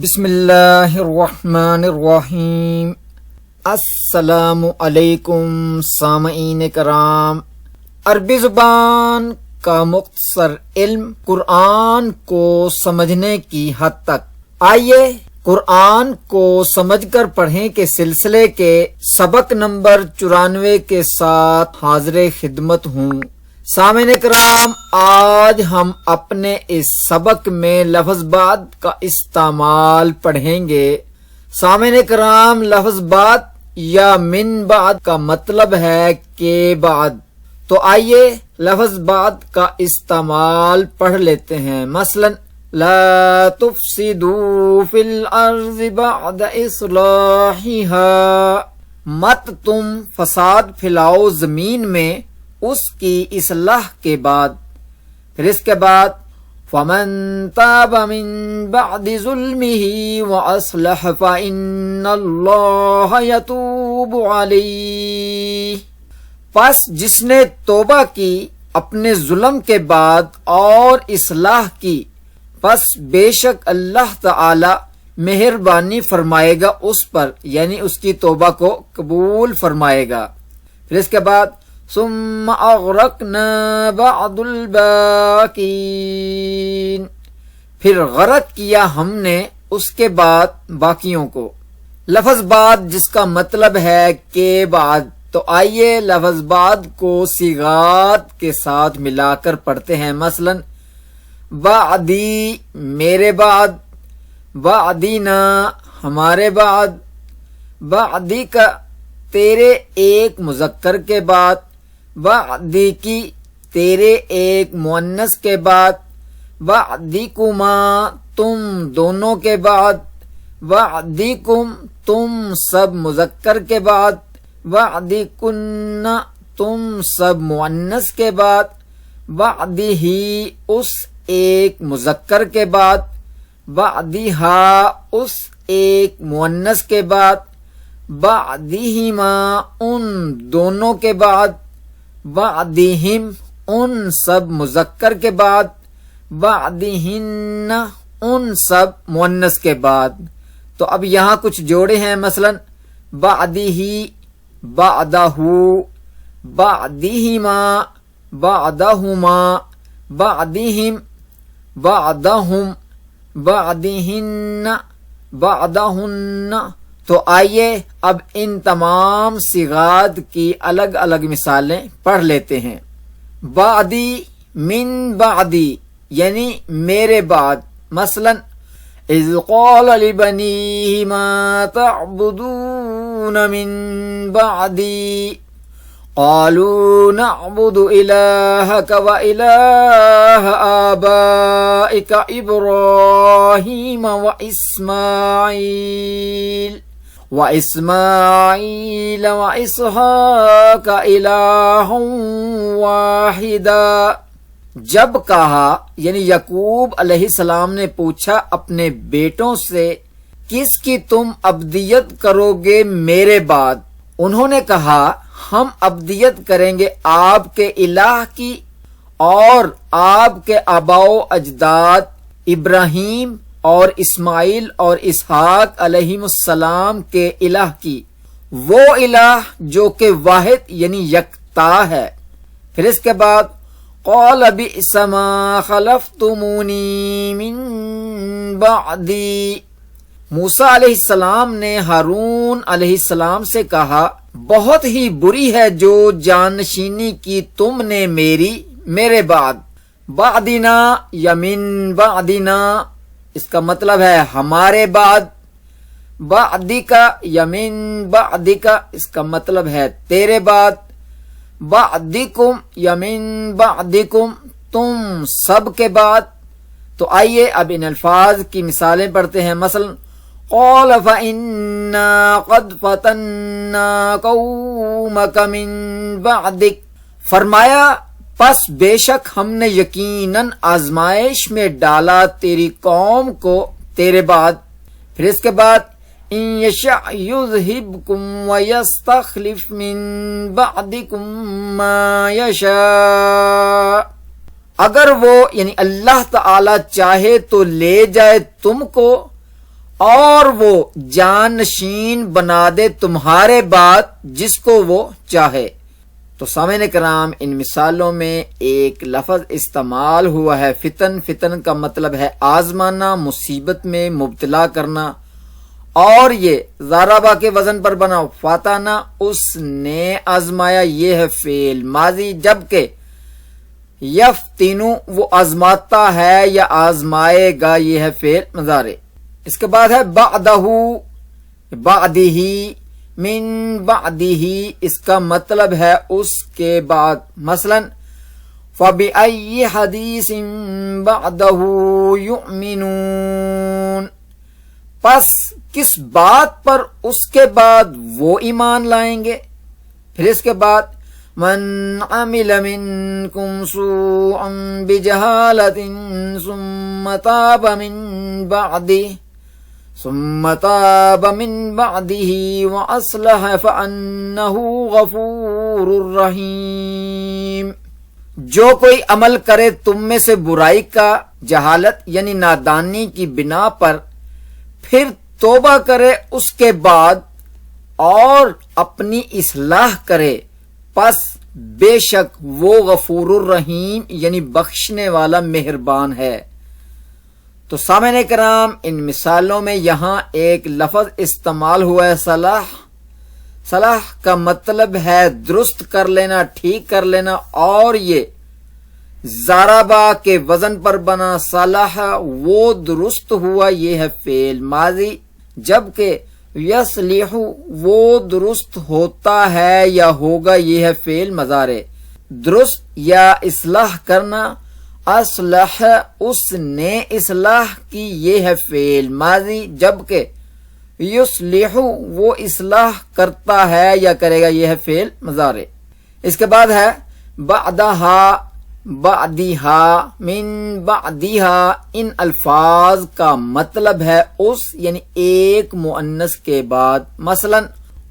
بسم اللہ الرحمن الرحیم۔ السلام علیکم سامعین کرام۔ عربی زبان کا مختصر علم قرآن کو سمجھنے کی حد تک۔ آئیے قرآن کو سمجھ کر پڑھیں کے سلسلے کے سبق نمبر 94 کے ساتھ حاضر خدمت ہوں۔ سامعین کرام، آج ہم اپنے اس سبق میں لفظ بعد کا استعمال پڑھیں گے۔ سامعین کرام، لفظ بعد یا من بعد کا مطلب ہے کہ بعد۔ تو آئیے لفظ بعد کا استعمال پڑھ لیتے ہیں۔ مثلا لا تفسدوا فی الارض بعد اصلاحها، مت تم فساد پھیلاؤ زمین میں اس کی اصلاح کے بعد۔ پھر اس کے بعد فمن تاب من بعد ظلمه واصلح فإن الله يتوب علیہ، پس جس نے توبہ کی اپنے ظلم کے بعد اور اصلاح کی، پس بے شک اللہ تعالی مہربانی فرمائے گا اس پر، یعنی اس کی توبہ کو قبول فرمائے گا۔ پھر اس کے بعد ثم اغرقنا بعد الباقین، پھر غرق کیا ہم نے اس کے بعد باقیوں کو۔ لفظ بعد جس کا مطلب ہے کہ بعد، تو آئیے لفظ بعد کو صیغات کے ساتھ ملا کر پڑھتے ہیں۔ مثلا بعدی میرے بعد، بعدینا ہمارے بعد، بعدی کا تیرے ایک مذکر کے بعد، بعدی کی تیرے ایک مؤنث کے بعد، بعدیکما تم دونوں کے بعد، بعدیکم تم سب مذکر کے بعد، بعدیکن تم سب مؤنث کے بعد، بعدیہی اس ایک مذکر کے بعد، بعدیہا اس ایک مؤنث کے بعد، بعدیہما ان دونوں کے بعد، بعدیہم ان سب مذکر کے بعد، بعدیہن ان سب مؤنث کے بعد۔ تو اب یہاں کچھ جوڑے ہیں۔ مثلا بعدیہی، بعدہو، بعدیہما، بعدہما، بعدیہم، بعدہم، بعدیہن، بعدہن۔ تو آئیے اب ان تمام صیغات کی الگ الگ مثالیں پڑھ لیتے ہیں۔ بعدی، من بعدی یعنی میرے بعد۔ مثلا اذ قال لبنیہ ما تعبدون من بعدی قالوا نعبد الہک و الہ آبائک ابراہیم و اسماعیل وَإِسْحَاقَ إِلَٰهٌ وَاحِدًا۔ جب کہا، یعنی یعقوب علیہ السلام نے پوچھا اپنے بیٹوں سے، کس کی تم عبدیت کرو گے میرے بعد؟ انہوں نے کہا، ہم عبدیت کریں گے آپ کے الہ کی اور آپ کے آباء و اجداد ابراہیم اور اسماعیل اور اسحاق علیہم السلام کے الہ کی، وہ الہ جو کہ واحد یعنی یکتا ہے۔ پھر اس کے بعد قال بئس ما خلفتمونی من بعدی، موسیٰ علیہ السلام نے ہارون علیہ السلام سے کہا، بہت ہی بری ہے جو جانشینی کی تم نے میرے بعد۔ بعدنا یا من بعدنا اس کا مطلب ہے ہمارے بعد، بعدی کا یا من بعدی کا اس کا مطلب ہے تیرے بعد، بعدکم یا من بعدکم تم سب کے بعد۔ تو آئیے اب ان الفاظ کی مثالیں پڑھتے ہیں۔ مثلا قال فإنا قد فتنا قومك من بعدك، فرمایا پس بے شک ہم نے یقیناً آزمائش میں ڈالا تیری قوم کو تیرے بعد۔ پھر اس کے بعد ان یشاء یذہبکم ویستخلف من بعدکم ما یشاء، اگر وہ یعنی اللہ تعالی چاہے تو لے جائے تم کو اور وہ جانشین بنا دے تمہارے بعد جس کو وہ چاہے۔ تو سامعین کرام، ان مثالوں میں ایک لفظ استعمال ہوا ہے فتن۔ فتن کا مطلب ہے آزمانا، مصیبت میں مبتلا کرنا، اور یہ ضربہ کے وزن پر بنا فاتانا، اس نے آزمایا، یہ ہے فعل ماضی، جبکہ یفتنو وہ آزماتا ہے یا آزمائے گا، یہ ہے فعل مضارع۔ اس کے بعد ہے بعدہ، بعدہ، من بعدہ، اس کا مطلب ہے اس کے بعد، مثلا فَبِأَيِّ حَدِيثٍ بَعْدَهُ يُؤْمِنُونَ، پس کس بات پر اس کے بعد وہ ایمان لائیں گے۔ پھر اس کے بعد من عمل منکم سوءا بجہالة ثم تاب من بعده وأصلح فأنه غفور رحیم، جو کوئی عمل کرے تم میں سے برائی کا جہالت یعنی نادانی کی بنا پر، پھر توبہ کرے اس کے بعد اور اپنی اصلاح کرے، پس بے شک وہ غفور الرحیم یعنی بخشنے والا مہربان ہے۔ تو سامعین کرام، ان مثالوں میں یہاں ایک لفظ استعمال ہوا ہے صلاح۔ صلاح کا مطلب ہے درست کر لینا، ٹھیک کر لینا، اور یہ ضربہ کے وزن پر بنا صلاح، وہ درست ہوا، یہ ہے فعل ماضی، جبکہ یصلح وہ درست ہوتا ہے یا ہوگا، یہ ہے فعل مضارع۔ درست یا اصلاح کرنا، اصلح اس نے اصلاح کی، یہ ہے فعل ماضی، جبکہ یصلح وہ اصلاح کرتا ہے یا کرے گا، یہ ہے فعل مضارع۔ اس کے بعد ہے بعدہا، بعدہا، من بعدہا، ان الفاظ کا مطلب ہے اس یعنی ایک مؤنث کے بعد، مثلا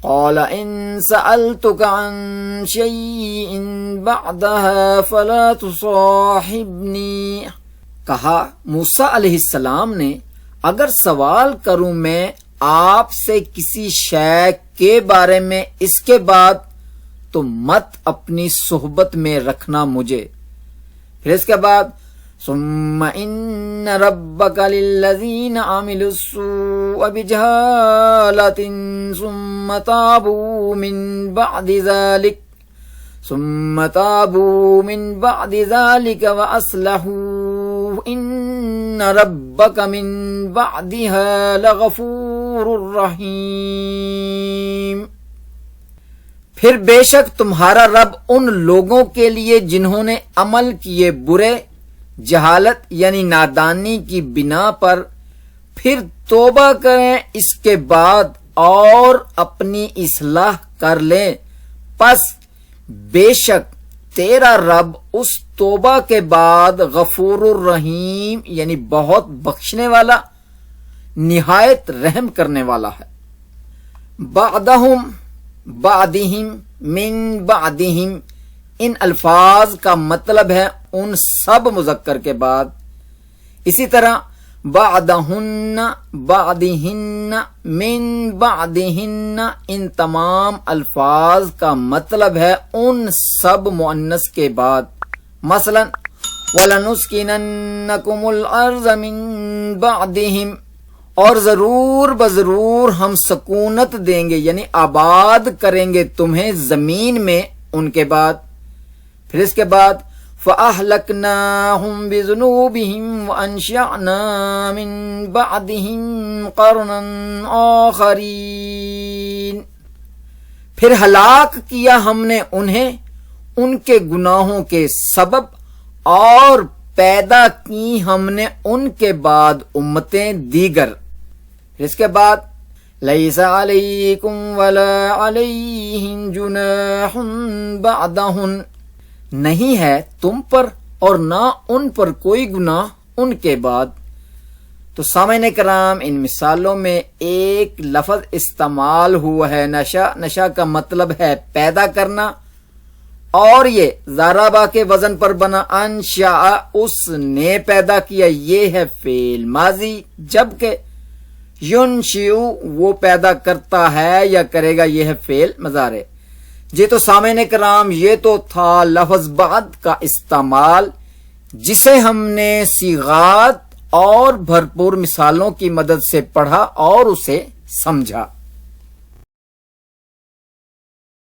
قال ان سألتك عن شيء بعدها فلا تصاحبني، کہا موسیٰ علیہ السلام نے اگر سوال کروں میں آپ سے کسی شے کے بارے میں اس کے بعد تو مت اپنی صحبت میں رکھنا مجھے۔ پھر اس کے بعد ثم ان ربك للذين عملوا السوء بجهالة ثم تابوا من بعد ذلك واصلحوا ان ربك من بعدها لغفور رحیم، پھر بے شک تمہارا رب ان لوگوں کے لیے جنہوں نے عمل کیے برے جہالت یعنی نادانی کی بنا پر، پھر توبہ کریں اس کے بعد اور اپنی اصلاح کر لیں، پس بے شک تیرا رب اس توبہ کے بعد غفور الرحیم یعنی بہت بخشنے والا، نہایت رحم کرنے والا ہے۔ بعدہم، بعدہم، من بعدہم، ان الفاظ کا مطلب ہے ان سب مذکر کے بعد۔ اسی طرح بعدہن، بعدہن، من بعدہن، ان تمام الفاظ کا مطلب ہے ان سب مؤنث کے بعد، مثلا وَلَنُسْكِنَنَّكُمُ الْأَرْضَ مِن بَعْدِهِمْ، اور ضرور بضرور ہم سکونت دیں گے یعنی آباد کریں گے تمہیں زمین میں ان کے بعد۔ پھر اس کے بعد فَأَهْلَكْنَاهُمْ بِذُنُوبِهِمْ وَأَنشَأْنَا مِن بَعْدِهِمْ قَرْنًا آخَرِينَ، پھر ہلاک کیا ہم نے انہیں ان کے گناہوں کے سبب، اور پیدا کی ہم نے ان کے بعد امتیں دیگر۔ پھر اس کے بعد لَيْسَ عَلَيْكُمْ وَلَا عَلَيْهِمْ جُنَاحٌ بَعْدَهُنْ، نہیں ہے تم پر اور نہ ان پر کوئی گناہ ان کے بعد۔ تو سامعین کرام، ان مثالوں میں ایک لفظ استعمال ہوا ہے نشا۔ نشا کا مطلب ہے پیدا کرنا، اور یہ ضربہ کے وزن پر بنا انشاء، اس نے پیدا کیا، یہ ہے فعل ماضی، جبکہ ینشئ وہ پیدا کرتا ہے یا کرے گا، یہ ہے فعل مضارع۔ جی تو سامعین کرام، یہ تو تھا لفظ بعد کا استعمال، جسے ہم نے صیغات اور بھرپور مثالوں کی مدد سے پڑھا اور اسے سمجھا۔